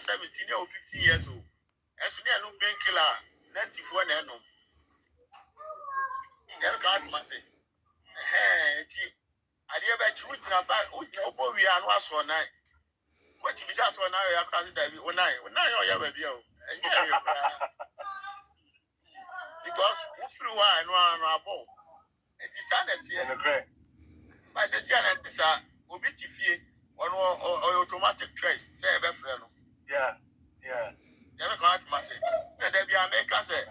17 or 15 years old. As soon as no painkiller, 94 nano. Then can't massy. I dear bet you would not buy we are no so night. What you just one now, you're crossing that one night. When I know your baby, because who flew one no ball. It is sanity. My sister and this are obiti or automatic trace, say a friend. Yeah. Never can't massy. And there be a maker say,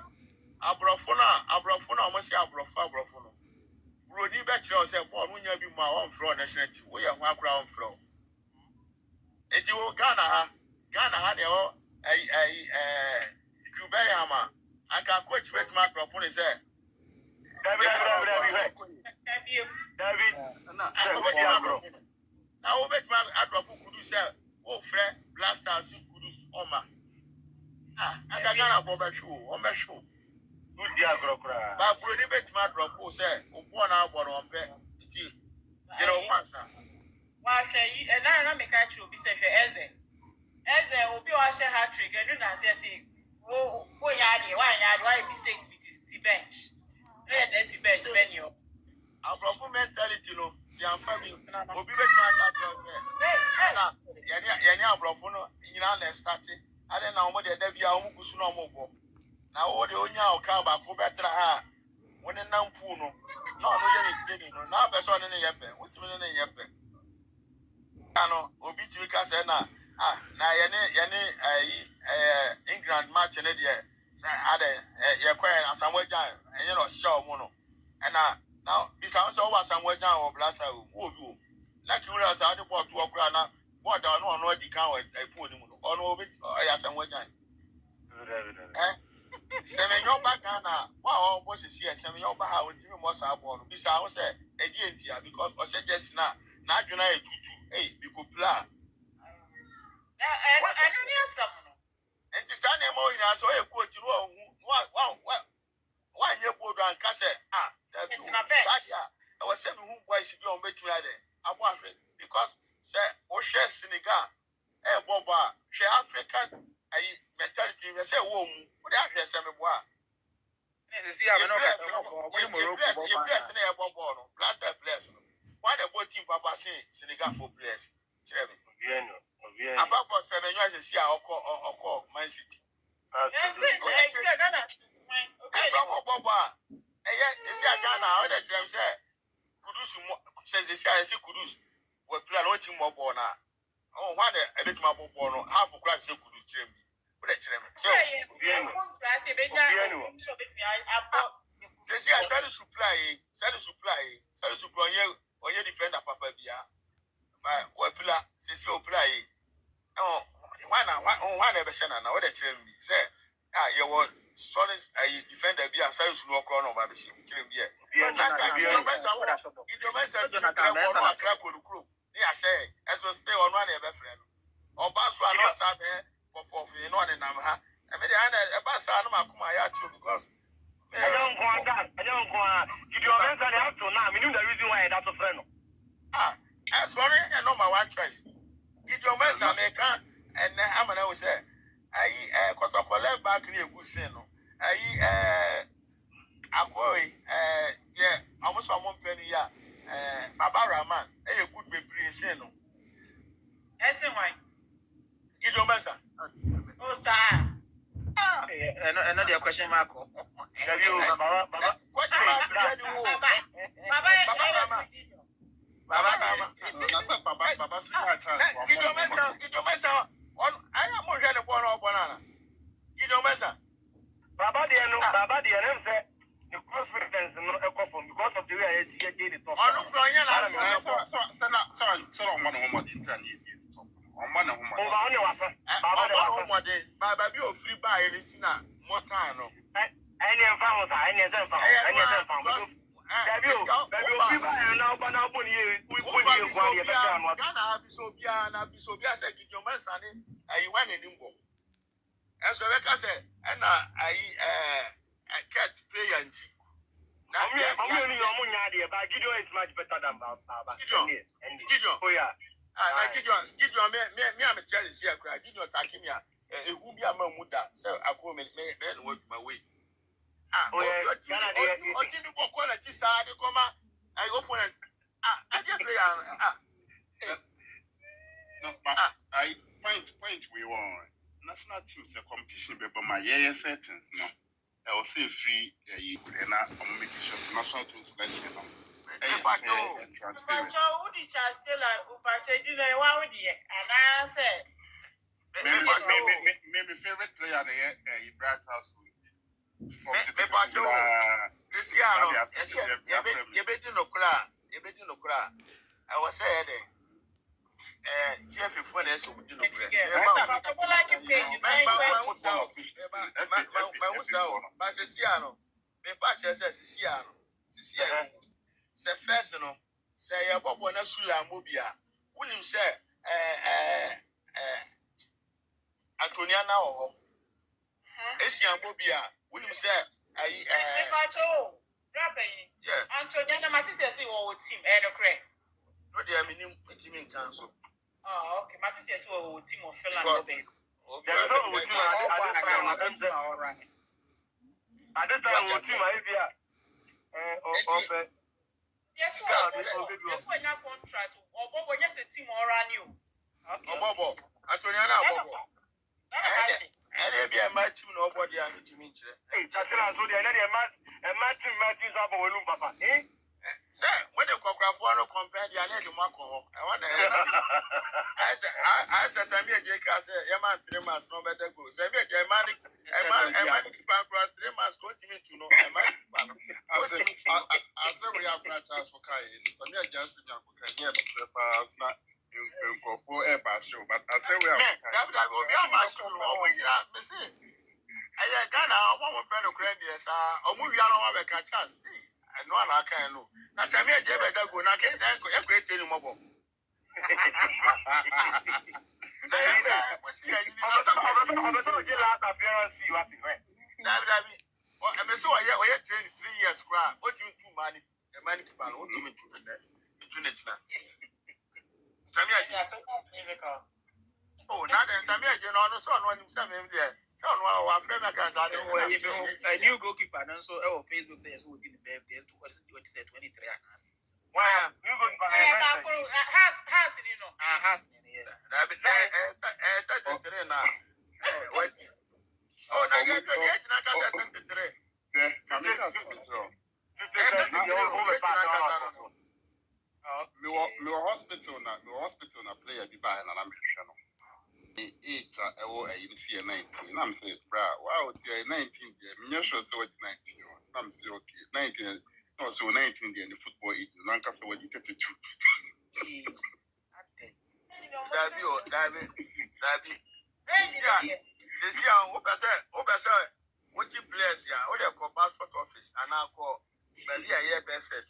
Abrafona, almost Abrafona. Rudy Betcher said, "One when you be my own floor, national, we are one ground floor." If you Ghana had your Juberiama, I can quit with my propon is there. Now, bet my adrop could you say, oh, Fred, blasters, could use Oma. I can't go back shoe, on my shoe. But Rudy bet my drop, who said, oh, 1 hour on bed. You know, once. Why, and I make a true be safe as there will be a hat trick and do not say, oh, why mistakes with the bench? Let's see bench menu. Our proper mentality, you know, see, I'm family. Will be better than Yana Brofono, you know, let's start it. I don't know what there be a Mukusuno mobile. Now, all the Onya Kaba, Pobetra, when a Nampuno, no, now, person in a yepe, what's in a yepe. I know, Obitu said, now, England match in it, yeah, quite a somewhere giant, and you know, show mono. And now, this house over somewhere down or blaster will do. Like you realize how the ball to a grana, what down on what the cow I put him on over it, or somewhere giant. Seven your back, wow, what is here? Seven your back, how would you most have one? This house, a DNT, because I said just now, not united to, hey, we could plan. I don't hear something. And the Sunday morning, I saw a quote, you know, one year board and cassette. It's not bad. I was saying, who was you on between there? I'm wondering because, say, Osha Senegal, Boba, she African mentality, they say, womb, what I hear some boy. See, I'm not place in a bobo, blaster place. Why the boat team Papa say Senegal for place? Apart from 7 years, you see our call Man City. That's it. Boba. You see, Ghana, all the time say, Kudus says the CIC Kudus will play a lot more born. Oh, what a bit more born, half a class you could do. But it's him. So, you see, I started supply, or you defend a papa beer. My Wapula, since you play. Oh, one ever sent an order to me. Say, you were solid, I defend a beer, so you walk on over the ship. You don't yeah, say, as well stay on one ever friend. Or Bass one not Sabe, Pop, you know, and I'm ha. I mean, a Bass Anama too because I don't want that. I don't want. You don't mention the house now. I mean, the reason why that's a friend. Sorry, I know my one choice. Did your mess America and I'm an old say, I collect back in a good sin. I'm going, yeah, almost 1 penny, yeah, Baba Raman, a good baby, sin. Why? Did your mess? Oh, sir. Another question, Marco. Question mark, Baba, Did your mess on? I am more than a banana. Did your mess? Baba, dear, said the confidence not a couple because of the way I did it. Oh, look, Brian, so on one more than 10 years. On one of them. Baba, Baba, you free by anything more time. Any found, Gideon is much better than Baba. Oh, yeah. na Gideon me am tell you here cry Gideon take me ehu bi ama mu da say akọ me no what my way o ti ni boko na ti sa de koma I opponent I dey player No, but I point we want national teams a competition be but my settings no. I will say free and I'm making sure national team selection no. Transparent. But who did you still like Upache dinner why would you and I said Maybe favorite player the Bright House this year you be no kra I was saying Jeff if one else would do no kra but Siciano me patch Siciano se first no say ya bobo na sula mobia wunim say Antoniana ho Esian mobia wunim say ayi me pacho rapping yeah Antoniana Matisse say o team no kra no dey minim team in council okay Matisse say o team of Finland no be Yes, when your contract or when you say team or new. Okay. Bobo Antoniana Bobo and be a match nobody and to me sir when the Cocrafuano compared the Anel Marco I want to I said Samia Jaka said Yaman 3 months no better go Samia Germanic cross 3 months go to me to know I say we have Bright House for Kai. Samia Justin Yanko not for air show, but I say we have that will be a match me see I Ghana one friend of credit or movie I don't have a chance I know I can't know. Now, Samia Jebba go now, can't go a great deal more. I'm so I 3 years. What do you do, money? A money people, what do you do? Samia, oh, now then, Samia, you know, no son, one himself there. So, no, our friend, I can't say, a new goalkeeper, and so Facebook says who didn't behave this to what he said 23 and Why you going has you know. has yeah. Oh, now get the edge, and I can say 23. yeah, Kamika says so. Me hospital na player bi ba na me hwehwe no. I will see a 19. I'm saying, wow, 19 there. I'm sure so 19. I'm saying, okay, 19. No, so 19 there in the football age. Lanka so what you get to two. Dabi. What you players here? What they call passport office and I call maybe a year best set.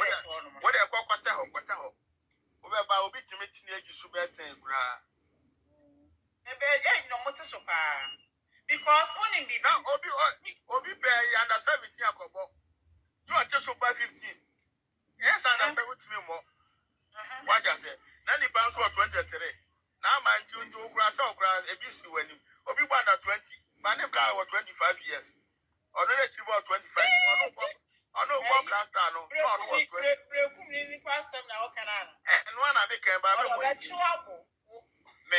What they call Quataho. Over will be to meet teenage Subert because only the now Obi pay under 17 akobo. You are just over 15. Yes, under 17 more. What you say? Then the pounds for 23. Now my tune to grass ABC when you Obi under 20. My name guy was 25 years. Or no let's about 25. Or no one class no. And one I make a Bible. Me.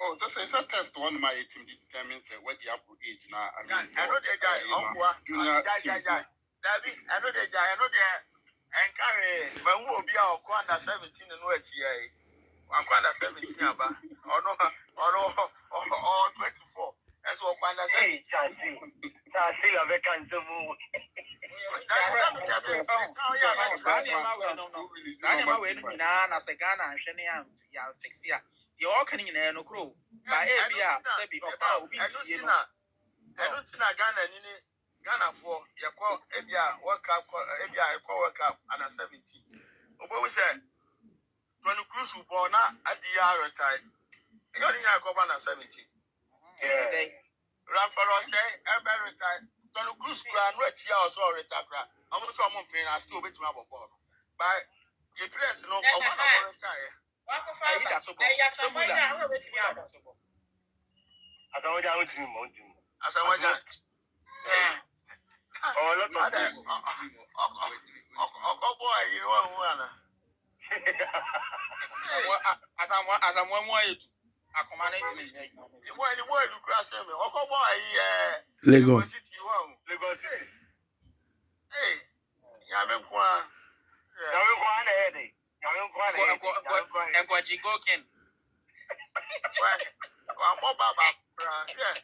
Oh, so it's a test one my team determines what the apple age now. I know the guy, guy. David, I know the guy, I know the and carry when we will be our under 17 and what here. I'm under 17 about or 24. That's what under 17. You all can in a no crow. I don't think Ghana for your call Ebia work up under 17. But we said, when the cruise will born at the year retired, you only have under 17. Ramfalo say, Ever retired. Tony Cruz grand rich here also retired. I'm also paying. I still bet my ball. But the place no retire. Wako faba. Aya samoja wewe betimi abo. Asamoja ojimi mo ojimi. Asamoja. Oh, look at that. Boy, you know one. As I'm one way to accommodate me. You want to cross him. Boy, Lagos. City, you Lagos City. Hey, Yamen Kwan. Yamen Kwan ahead. Yamen Kwan ahead. And what you go can. I'm more Baba. Yeah.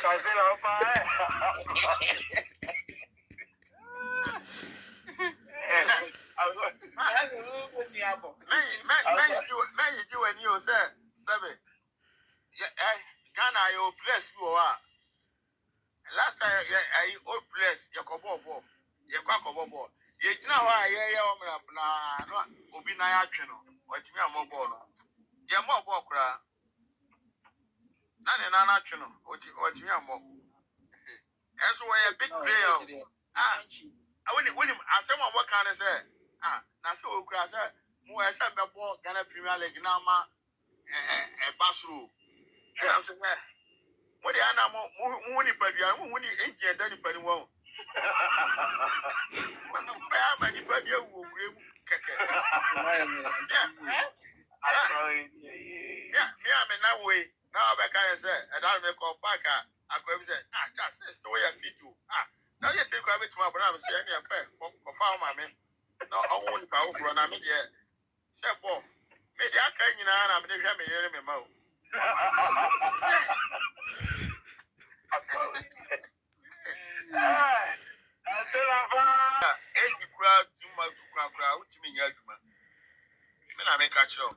Kazela fire. Man, you do when you say 7. Ghana, you bless you are. Last time, I old bless your cobo, your cocobo. Yet now, I no, Obinaya channel, what you are more born. You're more bokra. None in an channel, what you are more. That's why a big player. I wouldn't ask someone what can I say. Naso Crasa, who has sent the ball, Ghana Premier League, Nama, a Basru. And I'm saying, what the animal, Mooney, but you are Mooney, Indian, Danny Penny won't. Many baby will bring yeah, I'm in that way. Now I can say, and I'll make a packer. I go say, just the way I feed you. Now you take a bit to my brother, say, any pet for farm, I mean. No, I won't power for an army yet. Say, Bob, maybe I can't, you know, I'm the family in my mouth. Any crowd, too much to crowd, to me, Yaguma. I make a show.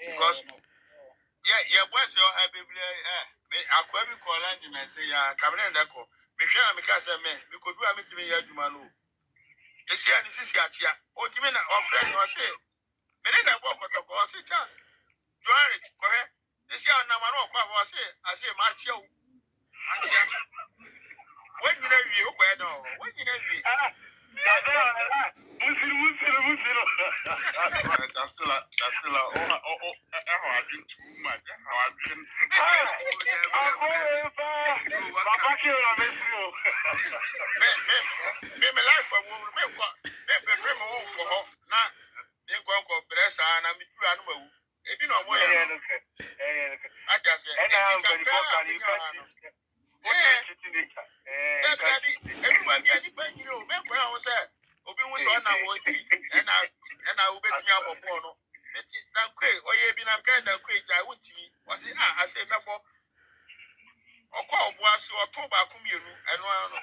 Because, yeah, what's your happy? I'll call you call and say, come in and echo. Michelle, because I may, we could do a meeting in Yagumanu. You see, this is Yatia. Oh, you mean our friend was here? Many that walk with the boss, it just. You are it, go ahead. This year, no one was here. I say, Macho. When you know you, when you know you. That's still I've been too much. I've been. Me life for woman, me what? Me home for her. Now, they go and bless her, and I'm a true animal. If you know what I just said, everybody, you know, remember I was said, Obi was on our way, and I will bet me up a porno. Now, quick, or you been a kind of quick, I would to me. Was it? I said, no more. Or call was or talk about community, and one.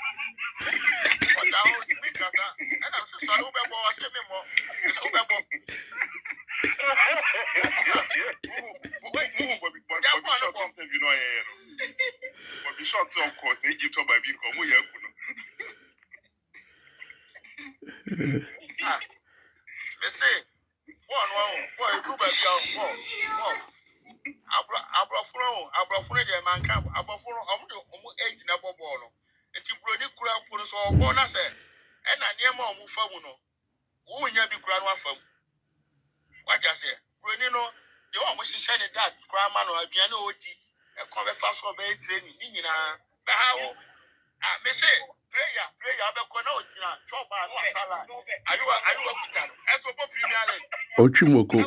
But now, and I'm so sorry about what I said, more. It's over. But be short, so of course, Egypt or by being come here. They say, boy, you better be out. Abrafuro de man camp, Abrafuro, age in a bobono. And you bring it grand put us all born as and I near more mufamuno. Who will be grand waffle? What I say? Brunino, the one was shining that grandma or a piano, a cover fast for bay training. But how? I may say, prayer, I've got no chop and salad. Are you a good as a Premier League? Ochimoko.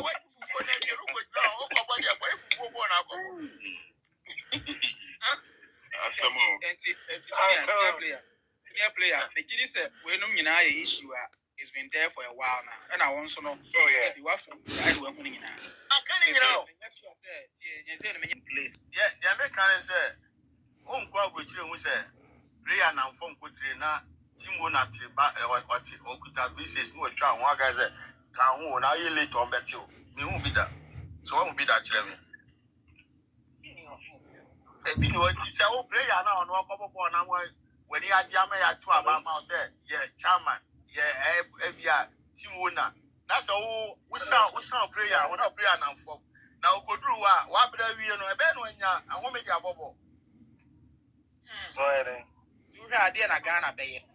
Player. The kid said, "When you issue it's been there for a while now, and I want to know. Oh yeah, you have some right winning now. I can't know. Yeah, the American said, "Home crowd with you, we say, prayer now from Kutrina, Timona, or could have visits no child. One guy said, Can now you late on bet you. Me won't be that. So I won't be that, Jeremy. You know what you say, oh, prayer now, no couple for now. When you had Yama at 2 about my said, yeah, Chairman, yeah, Timona. That's all we sound prayer, we're not prayer now for. Now, go through what better we know a bed when I won't make a bubble. You had dinner Ghana Bay.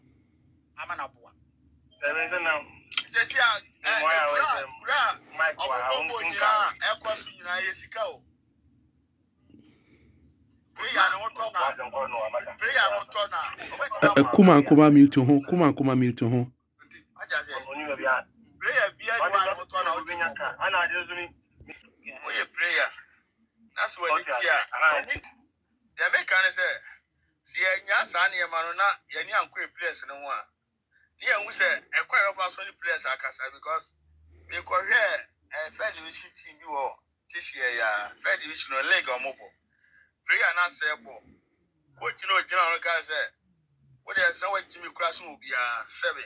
I'm an up one. 7 now. Just yeah. Kuma mute ho. Kuma mute ho. Prayer. That's what it's here. The American say, see, Yasan, Yamanona, Yanyan quick place no one. Here we say, a quite of us only place Akasa because we could hear a fair division team you all this year, fair division or leg or mobile. Prayer not say, what you know, General guy said, what there's no way Jimmy Cross will be 7.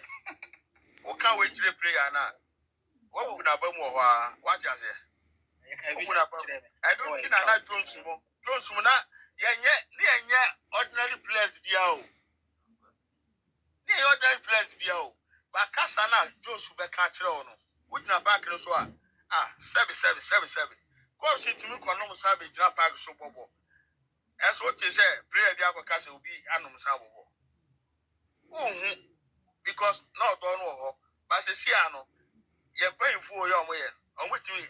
What can't wait to prayer now? What would I be more? What you say? I don't think I like Jones. Jones will not. Yeah, ordinary players be out. Yeah, ordinary players be out. But Cassana, Jones will be catcher on. Which not back in the swat. 7. Go see to me, Conum Savage, not back so bobo. As what you say, prayer the other castle will be Anum Sabo. Because not don't know, but the Siano, you're paying for your way. On which you,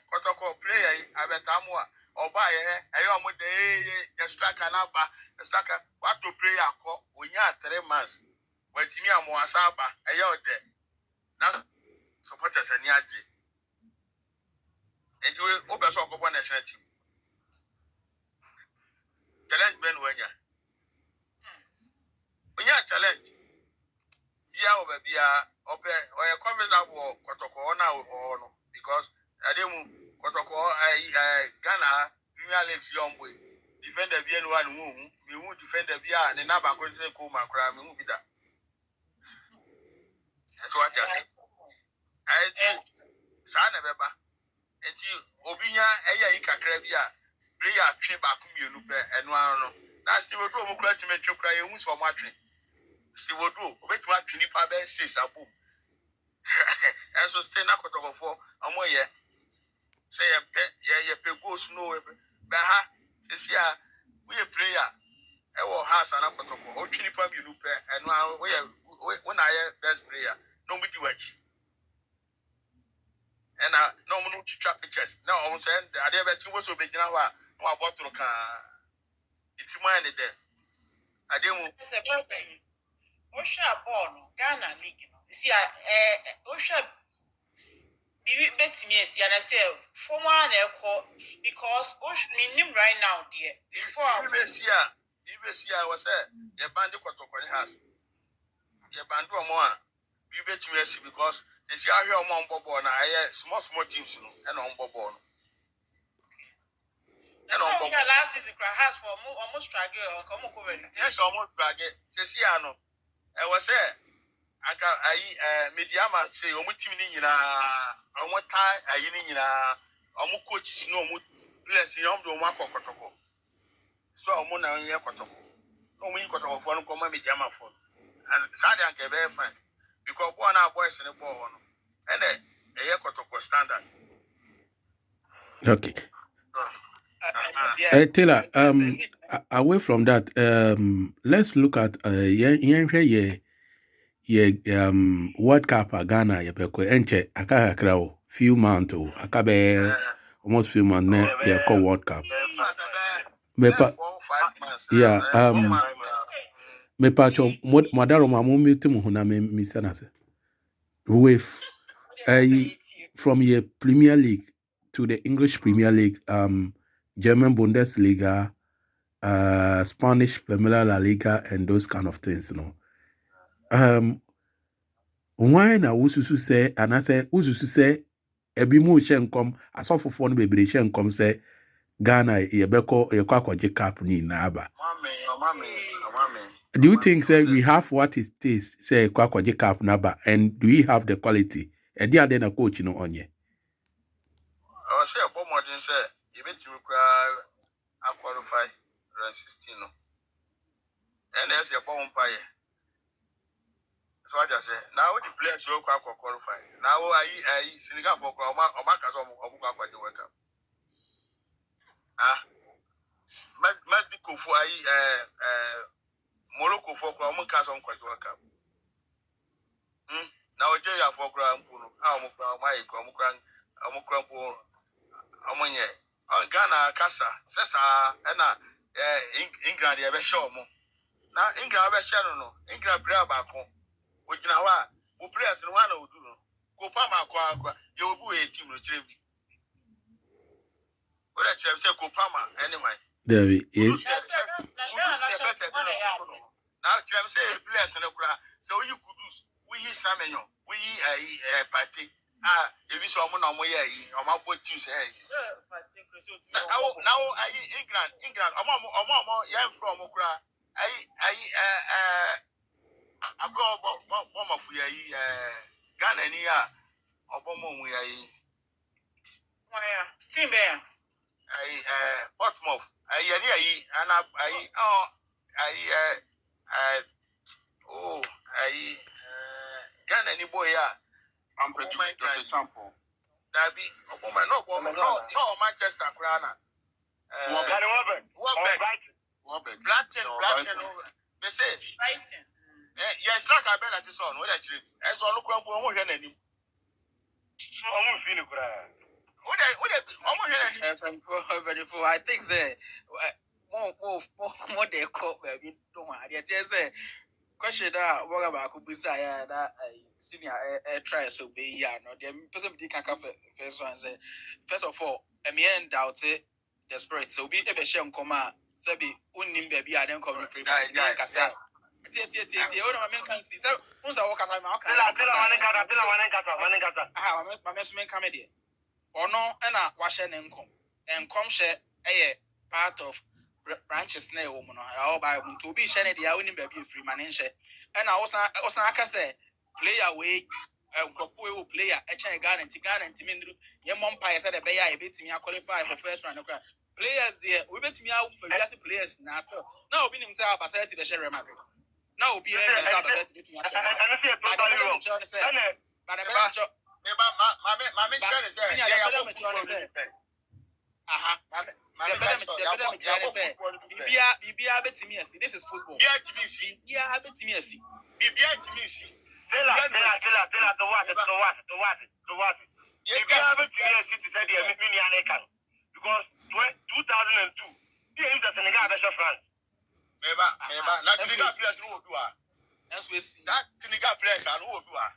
protocol player, I bet Amua, or buy a young with the striker number, the striker, what to pray a call when you are 3 months. When Timia Moasaba, a year dead. That's supporters and Yaji. And you will open up one national team. Challenge Ben Wenya. When you are challenged, over be open or a conversation protocol now or no. Because I didn't protocol Ghana Premier League young boy. Defend the BN1 womb, we won't defend the BR and the Naba could say, Kuma, crime, won't be that. That's what I said. I think, Sana Beba, and you, Obinia, Ika Crabia, Bria, Chimba, Kumupe, and one. That's the word of to make you cry, who's for matching. Still would do, wait to watch Nipa Bear says a boom. And so stay not for a more year. Say a pet, yeah, go snow. Baha, this year, we a prayer. I will have an apple or Chinipa Lupe, and when I best prayer, no me do it. And no one to trap pictures. No, I was saying, I never was so big now. No, I bought to if you mind it there. I didn't. It's a birthday. Osha born Ghana League. See, Osha bet me, and I say, for one, because Osh mean right now, dear. Before I was there, your band has your band more. You bet me because they see how you're on Bobo and I small teams and on Bobo. And on Bobo last season, has for almost struggle or come over. Yes, almost drag it. Tessiano. I was there. I Mediama say, Omutimini, I want tie, I coach no bless you on the Wako Kotoko. So I'm on a year Kotoko. No, we got off one common Mediama phone. And Sadia can very frank because one our boys in the ball and a year Kotoko standard. Okay. Taylor, away from that, let's look at World Cup Ghana yepeko enche akakra few months akabe almost few months na yeko World Cup. Mepa yeah mepa cho modaro mamu mitim hu na me sana se. With from your Premier League to the English Premier League, German Bundesliga, Spanish Premier La Liga, and those kind of things, you know. Why na ususu say, and I say, ususu say, ebimu shenkom, asofo phone baby shenkom say, Ghana, yebeko, yekwa cap ni na aba. Do you think, say, we have what it is, say, kwakwaje cap naba, and do we have the quality? A dear then a coach, you know, on ye. I say, a bomb modern say, you bet you cry, I qualify, run 16. And there's a bomb pie. So I just say, now the players show qualify. Now I Senegal for Omakas or Muka to work up. Mexico for Morocco for Omakas on quite work up. Now Nigeria for Grand Puno, my Mukrampo, Amonye, Ghana, Casa, Sessa, and England, you have a show more. Now England have a shadow, no, England prayer back home, which now who prayers and one will do. Go Pama, you will be a team with Jimmy. What I say, go Pama, anyway. There is. Now, Jam say, bless and a cry. So you could do, we salmon, we a party. If you saw one on my boat, you say. Now, England, young from Okra. I go bomb of Ghana near Obama. We Team Bear. Portsmouth. Ghana any boy, I'm pretty example. that be no Manchester Crana. Blackton, they say, Fighting. yes, like I bet at this on what actually, as all look on one any. I think say more they call baby don't want. Yes, say question that what about could be say that senior try so be ya no the person be can first one say first of all me end doubt it the spirit so be a share come sabi unnim baby I don't come free can say what I mean can see so who's a walk at my comedy or no and a wash and income share a part of branches na woman or by to be shane the winning baby free man share and I was I say player way player a chain guarantee mean your mom pie said a bay I bet me qualify for first round players there we bet me out for just players now so now being himself I said to the share Madrid now be this is football. Because 2002, he used the Senegal versus France.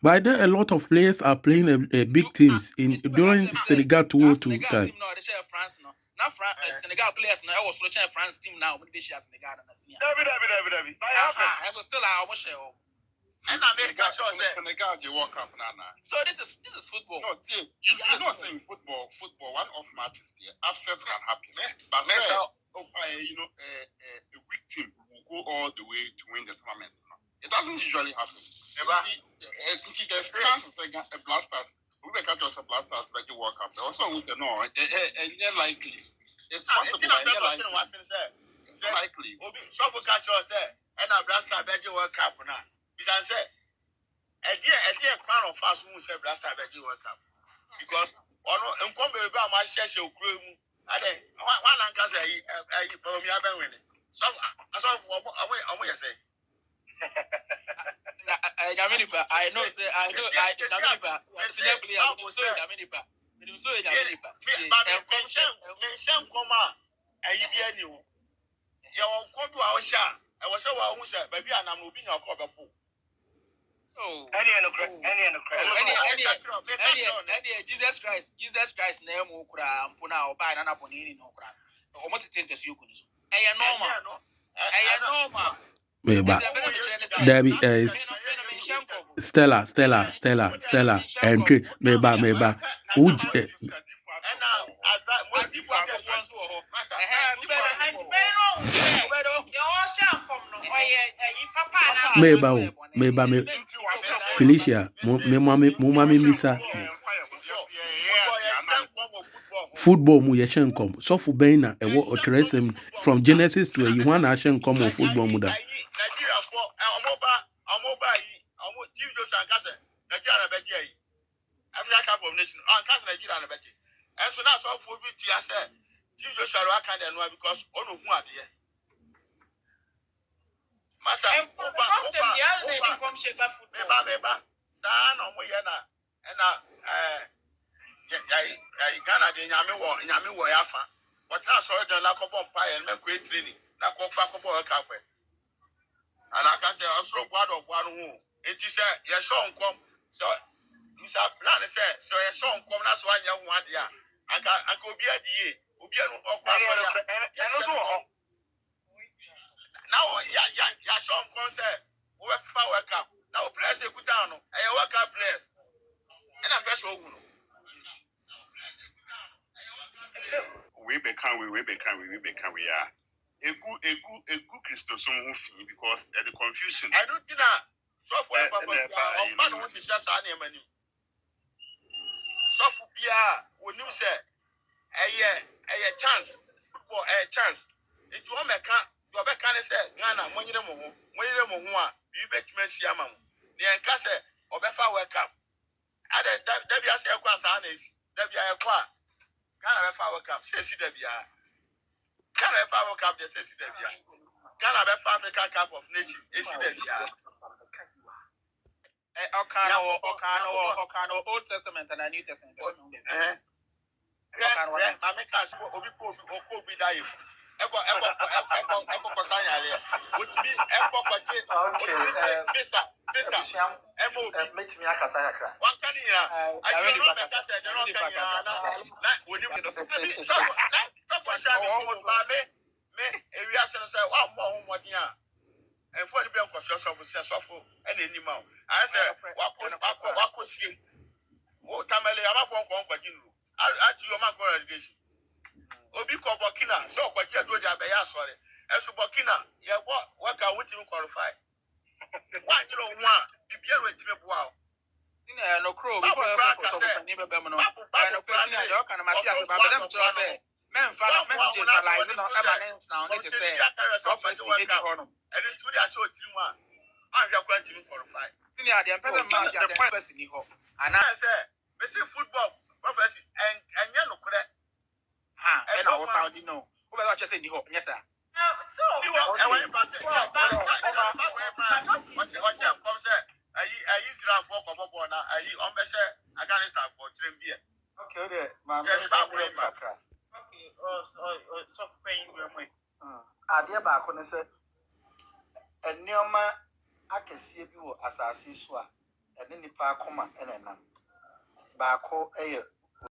By then, a lot of players are playing a big teams in during Senegal 202 time. Now Senegal players now I was watching France team now when they share Senegal and Senegal. So still I almost share. And America Senegal the World Cup now. So this is football. No, see, you know saying football one off matches here. Upsets can happen. But a weak team will go all the way to win the tournament. It doesn't usually happen. There's chances a Blasters. We can catch us a Blasters like the World Cup. Also, we say no, it's likely. It's possible. It's likely. So for catch us, and a Blaster Belgium World Cup now. Because a dear crown of fast who say Blaster Belgium World Cup. Because on Combe about my share crew, I think one uncle say, I'm winning. So I saw for I say. I know. Jesus Christ name puna oba na ponini no kra omo tete ntesu yokunis normal Debbie Stella entry meba Felicia mumami misa football mu yeshen kom so fu ben na ewo otresem from Genesis to you wan ashen kom of football mu da Nigeria for omoba Team Joshua Nkase Nigeria na beji yi Africa Cup of Nations Nkase Nigeria na beji and so now so for bi ti ase Team Joshua wa kan dey no because ono hu ade Masa oba saa na ɔmo yɛ na ɛna yɛ Ghana de nyame wɔ yɛ afa wɔtena asɔre dan na akɔbɔ mpaeɛ no mɛkɔ training na kɔfa akɔbɔ World Cup ana aka sɛ ɔsoro boa dɔboa no ho eti sɛ yɛhyɛ nkɔm sɛ misa plan sɛ yɛhyɛ nkɔm na so anyɛ ho ade a anka obi adie obi anu ɔkɔ asɔre a yɛhyɛ na yɛhyɛ nkɔm sɛ wɔbɛfa World Cup na o players ekuta no ɛyɛ World Cup players ɛna mpɛ sɛ ogu no we become yeah. Egu Christo some who fee because the confusion. I don't think that software papa on fan who is just an emani. Software bia when you say a chance football a chance. It won't make you be can say Ghana money them who are you bet me see amam. The encase or befa World Cup. Ada Debia say kwa sanes Debia kwa Ghana befa World Cup say see Debia. Ghana befa World Cup they say see Debia. Ghana befa African Cup of Nations say Debia. Okano Old Testament and New Testament. I make us obi obi die. Eko kosanya le. Otimi eko kwaje. Pesa. Make me a kasaya. One can here. I don't know make us the rock can na oni so for sure me area say one more modern and for the bank of suffer and any man. I said, what could see? Oh, Tamale, I'm a phone call, but you know, I your man congregation. Obi Burkina, so what you do there by sorry. As to Burkina, yeah, what can we qualify? Why you don't want to be able to be wow? No crow, before I said, never Bemino. I know, kind of Matthias about them to say, men found men generalize, not eminent sound, it's a fair. And it's really a short 3 1. I'm going to qualify. The present match as a person, and I say, we see football professor and you know, correct. And I found you know, who will just say, yes, sir. So, You want I went back to I used to have 4 couple now. I Afghanistan for 3 years. Okay, my okay, so paying your money. Adia back on say, and Neoma Akasia, you assassin, and any park, and a Bako,